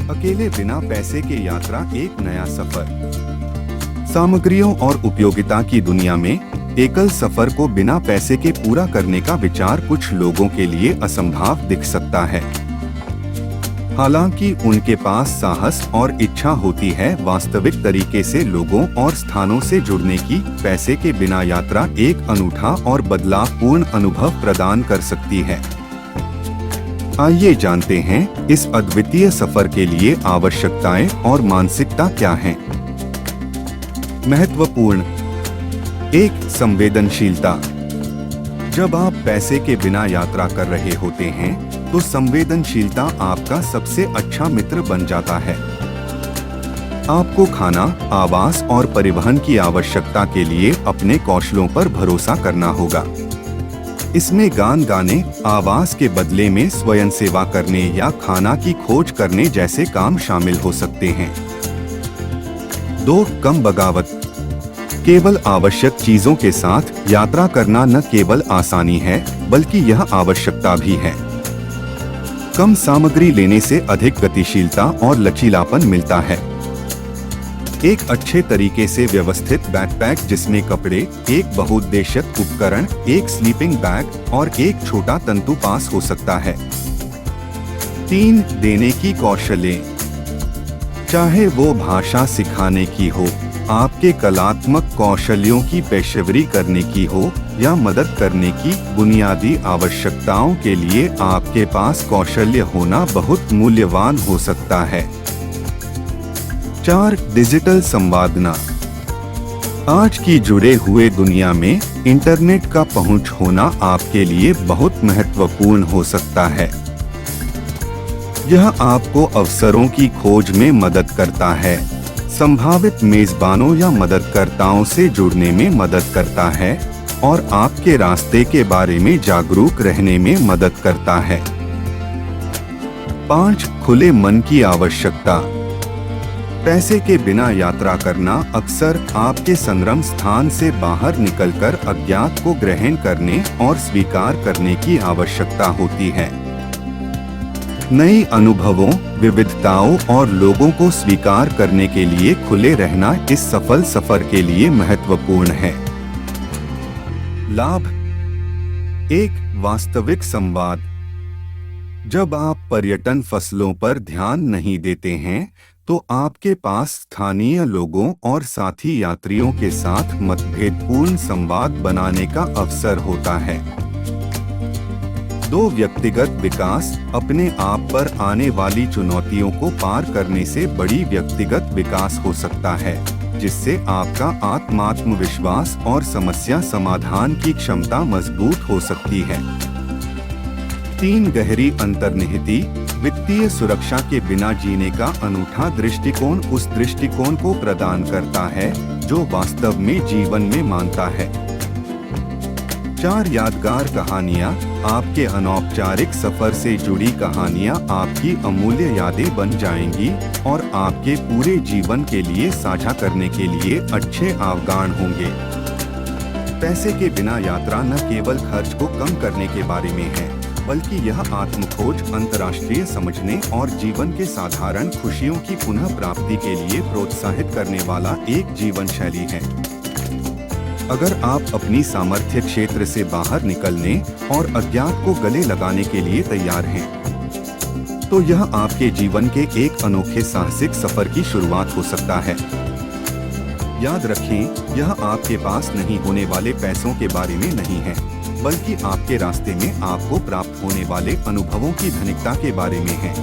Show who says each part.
Speaker 1: अकेले बिना पैसे के यात्रा एक नया सफर। सामग्रियों और उपयोगिता की दुनिया में एकल सफर को बिना पैसे के पूरा करने का विचार कुछ लोगों के लिए असंभव दिख सकता है। हालांकि उनके पास साहस और इच्छा होती है वास्तविक तरीके से लोगों और स्थानों से जुड़ने की, पैसे के बिना यात्रा एक अनूठा और बदलावपूर्ण अनुभव प्रदान कर सकती है। आइए जानते हैं इस अद्वितीय सफर के लिए आवश्यकताएं और मानसिकता क्या हैं। महत्वपूर्ण। 1. संवेदनशीलता। जब आप पैसे के बिना यात्रा कर रहे होते हैं तो संवेदनशीलता आपका सबसे अच्छा मित्र बन जाता है। आपको खाना, आवास और परिवहन की आवश्यकता के लिए अपने कौशलों पर भरोसा करना होगा। इसमें गान गाने, आवास के बदले में स्वयं सेवा करने या खाना की खोज करने जैसे काम शामिल हो सकते हैं। 2. कम बगावत। केवल आवश्यक चीजों के साथ यात्रा करना न केवल आसानी है बल्कि यह आवश्यकता भी है। कम सामग्री लेने से अधिक गतिशीलता और लचीलापन मिलता है। एक अच्छे तरीके से व्यवस्थित बैकपैक जिसमें कपड़े, एक बहुउद्देश्यक उपकरण, एक स्लीपिंग बैग और एक छोटा तंतु पास हो सकता है। 3. देने की कौशलें। चाहे वो भाषा सिखाने की हो, आपके कलात्मक कौशल्यों की पेशेवरी करने की हो या मदद करने की, बुनियादी आवश्यकताओं के लिए आपके पास कौशल्य होना बहुत मूल्यवान हो सकता है। 4. डिजिटल संवादना। आज की जुड़े हुए दुनिया में इंटरनेट का पहुंच होना आपके लिए बहुत महत्वपूर्ण हो सकता है। यह आपको अवसरों की खोज में मदद करता है, संभावित मेजबानों या मददकर्ताओं से जुड़ने में मदद करता है और आपके रास्ते के बारे में जागरूक रहने में मदद करता है। 5. खुले मन की आवश्यकता। पैसे के बिना यात्रा करना अक्सर आपके संग्रम स्थान से बाहर निकलकर अज्ञात को ग्रहण करने और स्वीकार करने की आवश्यकता होती है। नई अनुभवों, विविधताओं और लोगों को स्वीकार करने के लिए खुले रहना इस सफल सफर के लिए महत्वपूर्ण है। लाभ। 1. वास्तविक संवाद। जब आप पर्यटन फसलों पर ध्यान नहीं देते हैं तो आपके पास स्थानीय लोगों और साथी यात्रियों के साथ मतभेदपूर्ण संवाद बनाने का अवसर होता है। 2. व्यक्तिगत विकास। अपने आप पर आने वाली चुनौतियों को पार करने से बड़ी व्यक्तिगत विकास हो सकता है, जिससे आपका आत्मविश्वास और समस्या समाधान की क्षमता मजबूत हो सकती है। 3. गहरी अंतर्निहिती। वित्तीय सुरक्षा के बिना जीने का अनूठा दृष्टिकोण उस दृष्टिकोण को प्रदान करता है जो वास्तव में जीवन में मानता है। 4. यादगार कहानियाँ। आपके अनौपचारिक सफर से जुड़ी कहानियाँ आपकी अमूल्य यादें बन जाएंगी और आपके पूरे जीवन के लिए साझा करने के लिए अच्छे अवगाहन होंगे। पैसे के बिना यात्रा न केवल खर्च को कम करने के बारे में है बल्कि यह आत्मखोज, अंतर्राष्ट्रीय समझने और जीवन के साधारण खुशियों की पुनः प्राप्ति के लिए प्रोत्साहित करने वाला एक जीवन शैली है। अगर आप अपनी सामर्थ्य क्षेत्र से बाहर निकलने और अज्ञात को गले लगाने के लिए तैयार हैं, तो यह आपके जीवन के एक अनोखे साहसिक सफर की शुरुआत हो सकता है। याद रखें, यह आपके पास नहीं होने वाले पैसों के बारे में नहीं है बल्कि आपके रास्ते में आपको प्राप्त होने वाले अनुभवों की धनिकता के बारे में है।